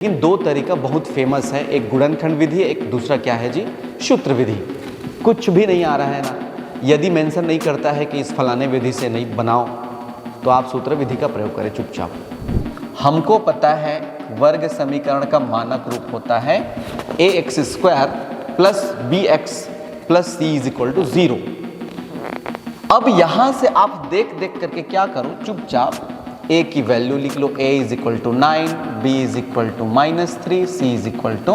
लेकिन दो तरीका बहुत फेमस है, एक गुणनखंड विधि, एक दूसरा क्या है जी, सूत्र विधि। कुछ भी नहीं आ रहा है ना, यदि मेंशन नहीं करता है कि इस फलाने विधि से नहीं बनाओ तो आप सूत्र विधि का प्रयोग करें चुपचाप। हमको पता है वर्ग समीकरण का मानक रूप होता है ax² plus bx plus c is equal to 0। अब यहां से आप देख देख करके क्या करो, चुपचाप a की वैल्यू लिख लो, a is equal to 9, b is equal to -3, c is equal to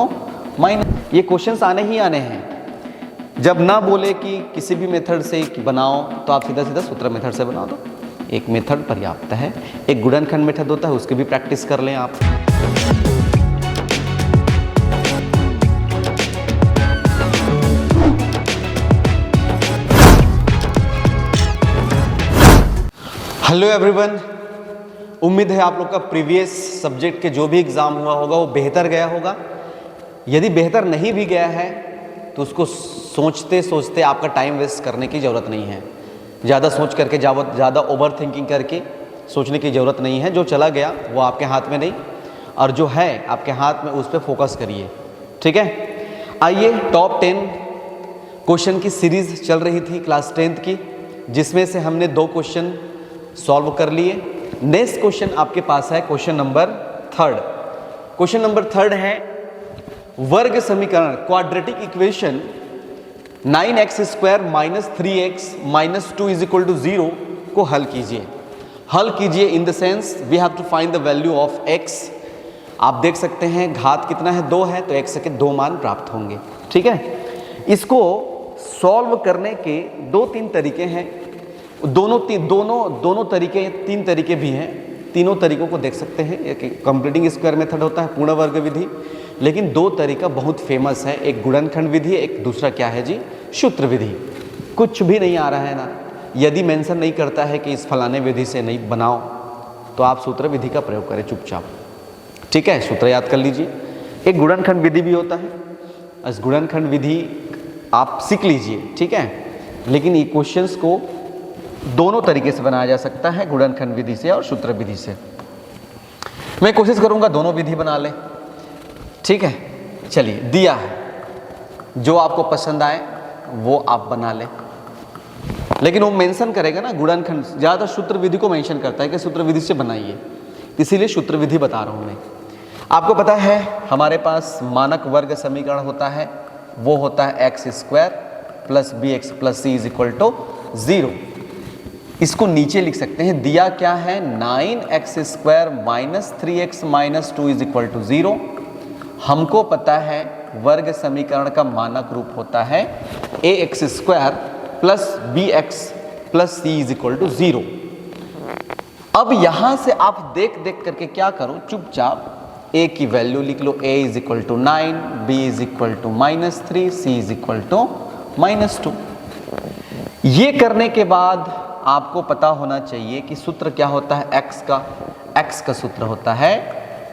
-। ये क्वेश्चंस आने ही आने हैं। जब ना बोले कि किसी भी मेथड से बनाओ तो आप सीधा सीधा सूत्र मेथड से बना दो, एक मेथड पर्याप्त है। एक गुणनखंड मेथड होता है, उसकी भी प्रैक्टिस कर लें आप। हेलो एवरीवन, उम्मीद है आप लोग का प्रीवियस सब्जेक्ट के जो भी एग्जाम हुआ होगा वो बेहतर गया होगा। यदि बेहतर नहीं भी गया है तो उसको सोचते सोचते आपका टाइम वेस्ट करने की ज़रूरत नहीं है। ज़्यादा सोच करके, ज़्यादा ओवर थिंकिंग करके सोचने की ज़रूरत नहीं है। जो चला गया वो आपके हाथ में नहीं, और जो है आपके हाथ में उस पर फोकस करिए, ठीक है। आइए, टॉप 10 क्वेश्चन की सीरीज चल रही थी क्लास 10th की, जिसमें से हमने 2 क्वेश्चन सॉल्व कर लिए। नेक्स्ट क्वेश्चन आपके पास है क्वेश्चन नंबर 3। क्वेश्चन नंबर 3 है वर्ग समीकरण quadratic equation 9x² minus 3x minus 2 is equal to 0 को हल कीजिए। हल कीजिए in the sense we have to find the value of x। आप देख सकते हैं घात कितना है, 2 है, तो x के 2 मान प्राप्त होंगे, ठीक है। इसको सॉल्व करने के 2-3 तरीके हैं। दोनों तरीके, 3 तरीके भी हैं। तीनों तरीकों को देख सकते हैं। एक कंप्लीटिंग स्क्वायर मेथड होता है, पूर्ण वर्ग विधि, लेकिन 2 तरीका बहुत फेमस है, एक गुणनखंड विधि, एक दूसरा क्या है जी, सूत्र विधि। कुछ भी नहीं आ रहा है ना, यदि मेंशन नहीं करता है कि इस फलाने विधि से नहीं बनाओ तो आप सूत्र विधि का प्रयोग करें चुपचाप, ठीक है। सूत्र याद कर लीजिए। एक गुणनखंड विधि भी होता है, इस गुणनखंड विधि आप सीख लीजिए, ठीक है। लेकिन ये क्वेश्चंस को दोनों तरीके से बनाया जा सकता है, गुणनखंड विधि से और सूत्र विधि से। मैं कोशिश करूंगा दोनों विधि बना लें, ठीक है। चलिए, दिया है, जो आपको पसंद आए वो आप बना लें, लेकिन वो मेंशन करेगा ना गुणनखंड, ज़्यादातर सूत्र विधि को मेंशन करता है कि सूत्र विधि से बनाइए, इसीलिए सूत्र विधि बता रहा हूं मैं। आपको पता है हमारे पास मानक वर्ग समीकरण होता है, वो होता है x² plus bx plus c is equal to 0। इसको नीचे लिख सकते हैं, दिया क्या है, 9x² minus 3x minus 2 is equal to 0। हमको पता है वर्ग समीकरण का मानक रूप होता है ax² plus bx plus c is equal to 0। अब यहां से आप देख देख करके क्या करो, चुपचाप a की वैल्यू लिख लो, a is equal to 9, b is equal to -3, c is equal to -2। ये करने के बाद आपको पता होना चाहिए कि सूत्र क्या होता है x का सूत्र होता है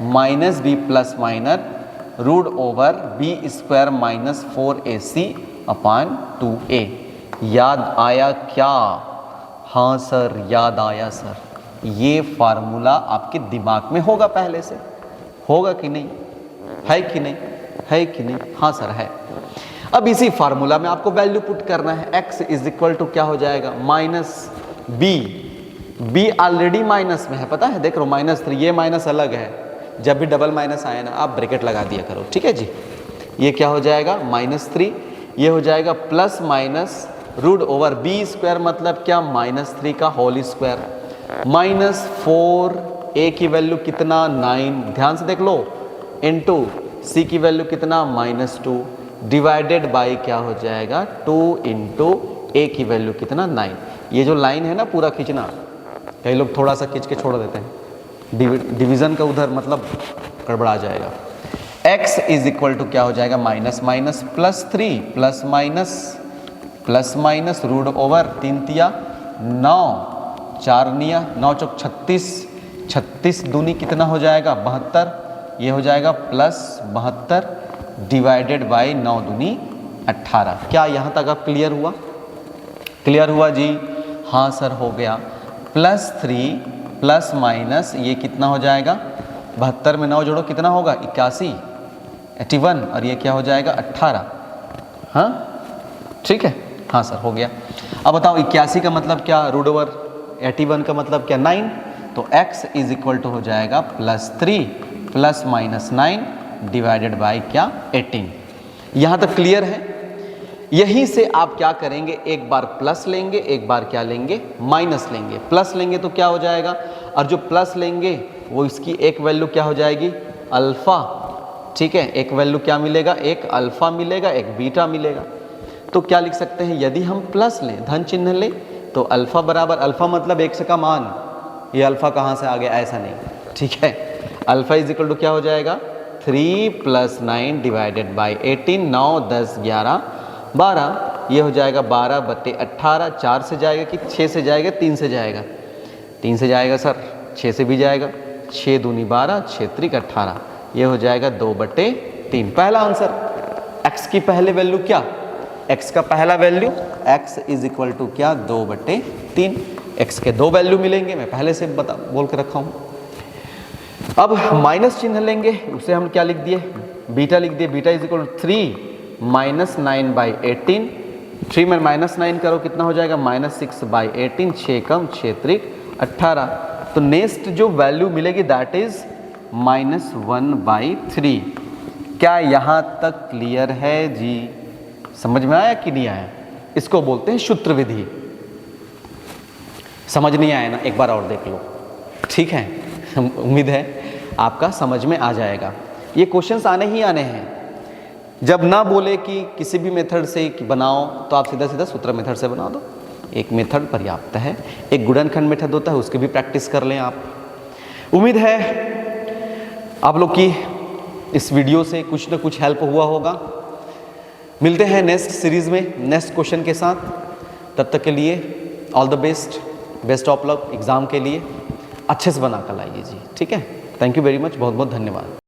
-b plus minus root over b² minus 4ac upon 2a। याद आया क्या? हाँ सर, याद आया सर। ये फार्मूला आपके दिमाग में होगा, पहले से होगा कि नहीं, है कि नहीं, है कि नहीं? हाँ सर है। अब इसी फार्मूला में आपको वैल्यू पुट करना है। x इज इक्वल टू क्या हो जाएगा, माइनस b ऑलरेडी माइनस में है, पता है, देख रहे हो -3, ये माइनस अलग है। जब भी डबल माइनस आए ना आप ब्रैकेट लगा दिया करो, ठीक है जी। ये क्या हो जाएगा, -3, ये हो जाएगा plus minus root over b² मतलब क्या, -3 का होल स्क्वायर -4, a की वैल्यू कितना, 9, ध्यान से देख लो, इनटू c की वैल्यू कितना, -2, डिवाइडेड बाई क्या हो जाएगा, 2 इंटू a की वैल्यू कितना, 9। ये जो लाइन है ना पूरा खींचना, कई लोग थोड़ा सा खींच के छोड़ देते हैं, डिवीजन का उधर मतलब गड़बड़ा जाएगा। x इज इक्वल टू क्या हो जाएगा, minus minus plus 3 plus minus root over 3 तिया 9, 4 निया 9 चौक 36, 36 दूनी कितना हो जाएगा, 72, ये हो जाएगा प्लस 72 डिवाइडेड बाई 9 दूनी 18। क्या यहाँ तक आप क्लियर हुआ? क्लियर हुआ जी? हाँ सर, हो गया। +3 प्लस माइनस ये कितना हो जाएगा, 72 में 9 जोड़ो कितना होगा 81, 81 और ये क्या हो जाएगा 18। हाँ ठीक है, हाँ सर हो गया। अब बताओ 81 का मतलब क्या, रूट ओवर 81 का मतलब क्या 9, तो x इज इक्वल टू हो जाएगा +3 प्लस माइनस 9 डिवाइडेड बाय क्या 18। यहाँ तक क्लियर है। यहीं से आप क्या करेंगे, एक बार प्लस लेंगे, एक बार क्या लेंगे माइनस लेंगे। प्लस लेंगे तो क्या हो जाएगा, और जो प्लस लेंगे वो इसकी एक वैल्यू क्या हो जाएगी अल्फ़ा, ठीक है, एक वैल्यू क्या मिलेगा, एक अल्फ़ा मिलेगा, एक बीटा मिलेगा। तो क्या लिख सकते हैं, यदि हम प्लस लें, धन चिन्ह लें, तो अल्फ़ा बराबर, अल्फ़ा मतलब x का मान, ये अल्फ़ा कहाँ से आ गया ऐसा नहीं, ठीक है। अल्फ़ा इज इक्वल टू क्या हो जाएगा 3 + 9 डिवाइडेड बाई 18, 9 10 11 12, ये हो जाएगा 12/18। 4 से जाएगा कि 6 से जाएगा, 3 से जाएगा, 3 से जाएगा सर, 6 से भी जाएगा, 6 दूनी 12, 6 त्रिक 18, ये हो जाएगा 2/3। पहला आंसर। x की पहले वैल्यू क्या, x का पहला value x is equal to क्या 2/3। x के दो वैल्यू मिलेंगे, मैं पहले से बोल के रखा हूँ। अब माइनस चिन्ह लेंगे, उसे हम क्या लिख दिए, बीटा लिख दिए। Beta is equal to 3 - 9/18। 3 में -9 करो कितना हो जाएगा -6/18, 6 कम 6 त्रिक 18। तो नेक्स्ट जो वैल्यू मिलेगी दैट इज -1/3। क्या यहाँ तक क्लियर है जी, समझ में आया कि नहीं आया? इसको बोलते हैं सूत्र विधि। समझ नहीं आया ना, एक बार और देख लो, ठीक है। उम्मीद है आपका समझ में आ जाएगा। ये क्वेश्चंस आने ही आने हैं। जब ना बोले कि किसी भी मेथड से बनाओ, तो आप सीधा सीधा सूत्र मेथड से बना दो, एक मेथड पर्याप्त है। एक गुणनखंड मेथड होता है, उसकी भी प्रैक्टिस कर लें आप। उम्मीद है आप लोग की इस वीडियो से कुछ ना कुछ हेल्प हुआ होगा। मिलते हैं नेक्स्ट सीरीज में नेक्स्ट क्वेश्चन के साथ। तब तक के लिए all the best, best of luck exam के लिए। अच्छे से बना कर लाइए जी, ठीक है। थैंक यू वेरी मच, बहुत बहुत धन्यवाद।